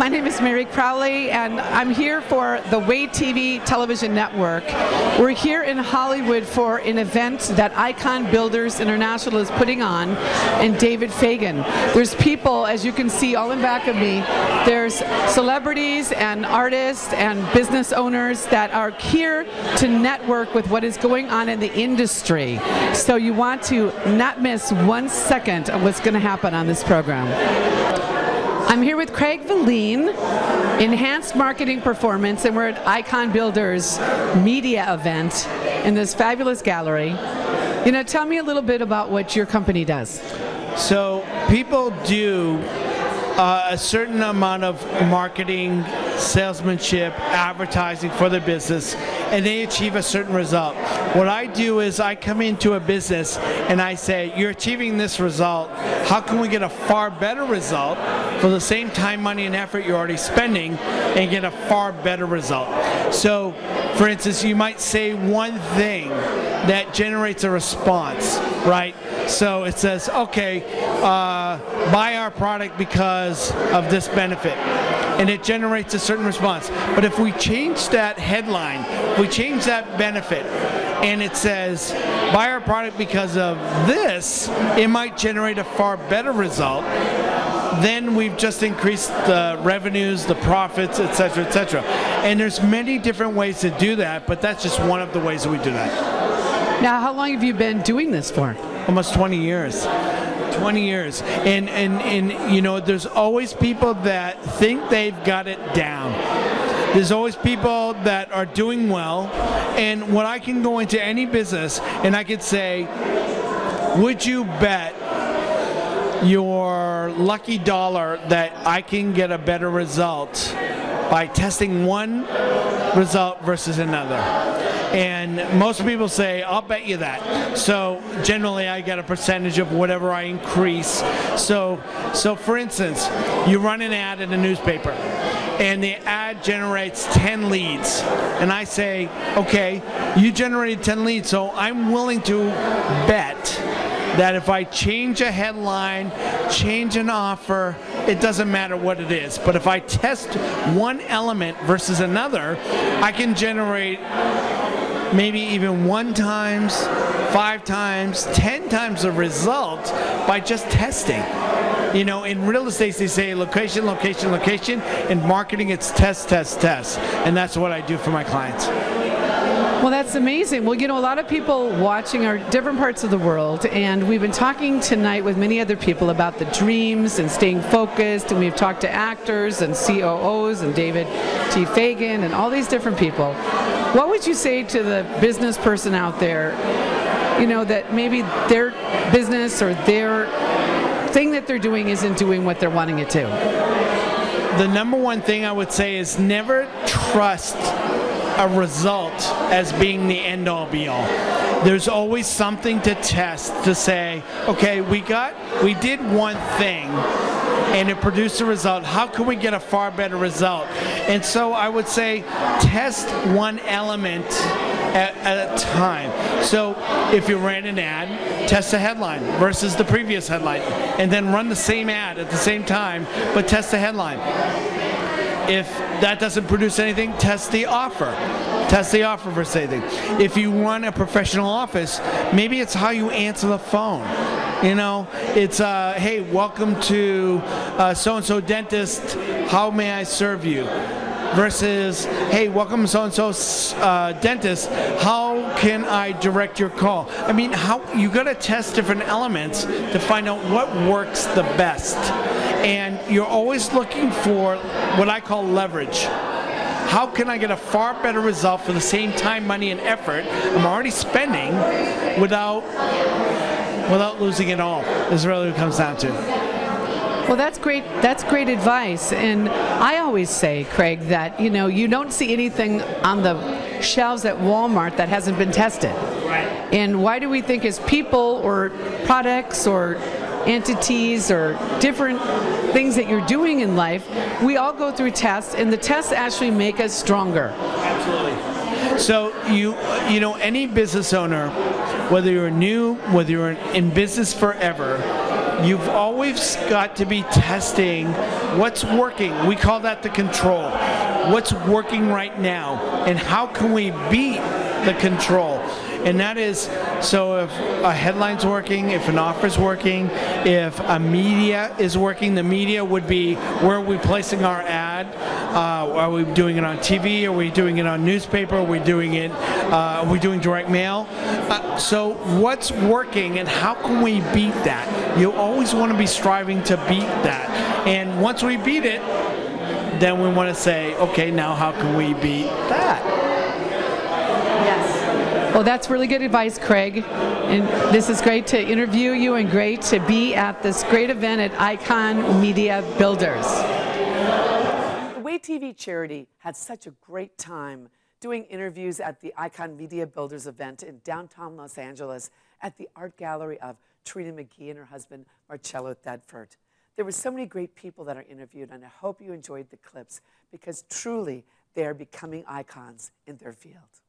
My name is Mary Crowley, and I'm here for the Way TV television network. We're here in Hollywood for an event that Icon Builders International is putting on, and David Fagan. There's people, as you can see all in back of me, there's celebrities and artists and business owners that are here to network with what is going on in the industry. So you want to not miss 1 second of what's going to happen on this program. I'm here with Craig Valine, Enhanced Marketing Performance, and we're at Icon Builders Media event in this fabulous gallery. You know, tell me a little bit about what your company does. So people do a certain amount of marketing, salesmanship, advertising for their business, and they achieve a certain result. What I do is I come into a business and I say, you're achieving this result, how can we get a far better result for the same time, money, and effort you're already spending and get a far better result? So, for instance, you might say one thing that generates a response, right? So it says, okay, buy our product because of this benefit. And it generates a certain response. But if we change that headline, if we change that benefit, and it says, buy our product because of this, it might generate a far better result. Then we've just increased the revenues, the profits, etc., etc. And there's many different ways to do that, but that's just one of the ways that we do that. Now, how long have you been doing this for? Almost 20 years. 20 years. And you know, there's always people that think they've got it down. There's always people that are doing well. And when I can go into any business and I could say, would you bet your lucky dollar that I can get a better result by testing one result versus another? And most people say, I'll bet you that. So generally I get a percentage of whatever I increase. So for instance, you run an ad in a newspaper and the ad generates 10 leads. And I say, okay, you generated 10 leads, so I'm willing to bet that if I change a headline, change an offer, it doesn't matter what it is. But if I test one element versus another, I can generate maybe even 1 times, 5 times, 10 times the result by just testing. You know, in real estate they say location, location, location. In marketing it's test, test, test. And that's what I do for my clients. Well, that's amazing. Well, you know, a lot of people watching are different parts of the world, and we've been talking tonight with many other people about the dreams and staying focused, and we've talked to actors and COOs and David T. Fagan and all these different people. What would you say to the business person out there, you know, that maybe their business or their thing that they're doing isn't doing what they're wanting it to? The number one thing I would say is never trust a result as being the end-all be-all. There's always something to test to say, okay, we did one thing and it produced a result. How can we get a far better result? And so I would say test one element at a time. So if you ran an ad, test the headline versus the previous headline, and then run the same ad at the same time, but test the headline. If that doesn't produce anything, test the offer. Test the offer for anything. If you run a professional office, maybe it's how you answer the phone. You know, it's, hey, welcome to so-and-so dentist, how may I serve you? Versus, hey, welcome to so-and-so dentist, how can I direct your call? I mean, you got to test different elements to find out what works the best. And you're always looking for what I call leverage. How can I get a far better result for the same time, money, and effort I'm already spending without losing it all, is really what it comes down to. Well, that's great. That's great advice. And I always say, Craig, that you don't see anything on the shelves at Walmart that hasn't been tested. Right. And why do we think as people or products or entities or different things that you're doing in life, we all go through tests, and the tests actually make us stronger. Absolutely. So you know, any business owner, whether you're new, whether you're in business forever, you've always got to be testing what's working. We call that the control. What's working right now, and how can we beat the control? And that is, so if a headline's working, if an offer's working, if a media is working, the media would be, where are we placing our ad? Are we doing it on TV? Are we doing it on newspaper? Are we doing it, are we doing direct mail? So what's working and how can we beat that? You always want to be striving to beat that. And once we beat it, then we want to say, okay, now how can we beat that? Well, that's really good advice, Craig. And this is great to interview you and great to be at this great event at Icon Media Builders. The Way TV charity had such a great time doing interviews at the Icon Media Builders event in downtown Los Angeles at the art gallery of Trina McGee and her husband, Marcello Thedford. There were so many great people that are interviewed, and I hope you enjoyed the clips because truly they are becoming icons in their field.